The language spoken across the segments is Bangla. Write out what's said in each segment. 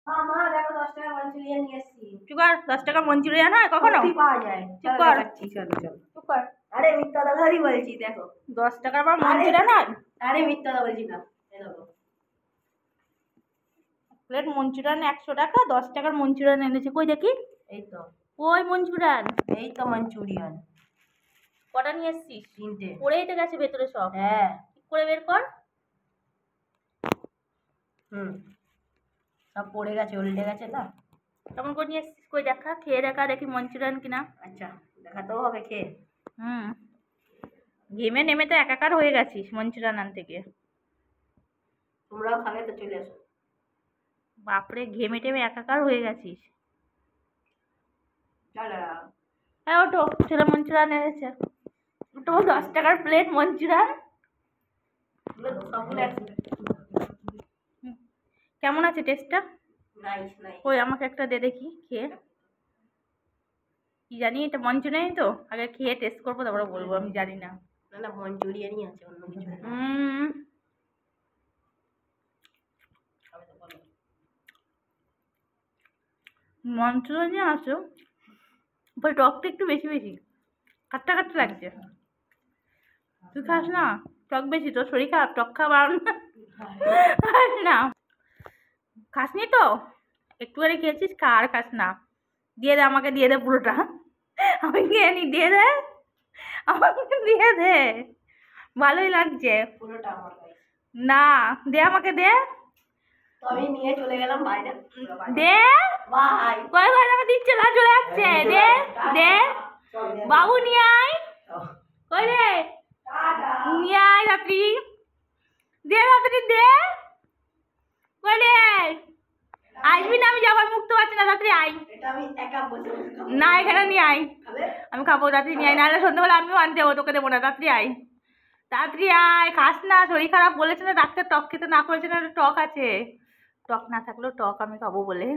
মা দেখো 10 টাকা মঞ্চুরিয়ান নিয়ে এসেছি। চুপ কর, 10 টাকা মঞ্চুরিয়ান হয় কখনো? পাওয়া যায়। চুপ কর, চলো। চুপ কর। আরে মিথ্যা কথাই বলছি, দেখো 10 টাকার আবার মঞ্চুরিয়ান হয়? আরে মিথ্যা কথা বলছি না, এই দেখো প্লেট মঞ্চুরিয়ান 100 টাকা, 10 টাকার মঞ্চুরিয়ান এনেছে। কই দেখি? এই তো, ওই মঞ্চুরিয়ান। এই তো মঞ্চুরিয়ান। কটা নিয়ে এসছিস? 3টে। পড়েই তো গেছে ভেতরে সব। হ্যাঁ। ঠিক করে বের কর। সব পড়ে গেছে, উল্টে গেছে না। কেমন করে নিয়ে এসছিস? কই দেখা, খেয়ে দেখা দেখি মঞ্চুরিয়ান কিনা। আচ্ছা, দেখাতেও হবে খেয়ে। ঘেমে নেমে তো একাকার হয়ে গেছিস মঞ্চুরিয়ান আনতে গিয়ে। তোমরাও খাবে তো চলে এসো। বাপরে, ঘেমে টেমে একাকার হয়ে গেছিস। চলো। হ্যাঁ ওটো, ছেলে মঞ্চুরিয়ান এনেছে। ওটো 10 টাকার প্লেট মঞ্চুরিয়ান। কেমন আছে টেস্টটা? Nice nice. ওই আমাকে একটা দে দেখি খেয়ে। কি জানি এটা মঞ্চুরিয়ানই তো, আগে খেয়ে টেস্ট করবো তারপরে বলবো, আমি জানি না। না না, মঞ্চুরিয়ানই আছে, অন্য কিছু না। মঞ্চুরিয়ানই আছে, ওই টকটা একটু বেশি বেশি, কাটটা কাটটা লাগছে। তুই খাস না? টক বেশি, তোর শরীর খারাপ, টক খাবার না। খাসনি তো? একটুখানি খেয়েছিস, খা, আর খাস না। দিয়ে দে, আমাকে দিয়ে দে পুরোটা। আমি খেয়ে নি, দিয়ে দে, আমাকে দিয়ে দে, ভালোই লাগছে। পুরোটা আমার গাইস। না, দে, আমাকে দে। তো আমি নিয়ে চলে গেলাম বাইরে। দে। বাই। কয় ভাই আমাকে দিচ্ছে না, চলে যাচ্ছে। দে দে, বাবু নিয়ে আয়। কই রে, নিয়ে আয় রাত্রি, দে রাত্রি দে। কই রে, আসবি না? আমি যাবার মুখতে পারছি না, রাত্রি আয়। এটা আমি একা বসে বসে খাবো। না, এখানে নিয়ে আয়। খাবে? আমি খাবো, রাত্রি নিয়ে আয়, নাহলে সন্ধ্যাবেলা আমিও আনতে যাবো, তোকে দেবো না। রাত্রি আয়, তাড়াতাড়ি আয়। খাস না, শরীর খারাপ বলেছে না ডাক্তার, টক খেতে না করেছে না, টক আছে। টক না থাকলেও টক আমি খাবো বলে,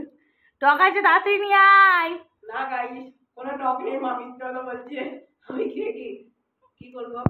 টক আছে, তাড়াতাড়ি নিয়ে আয়। না গাইস, কোনো টক নেই, মা মিথ্যা কথা বলছে। আমি খেয়ে কি করবো?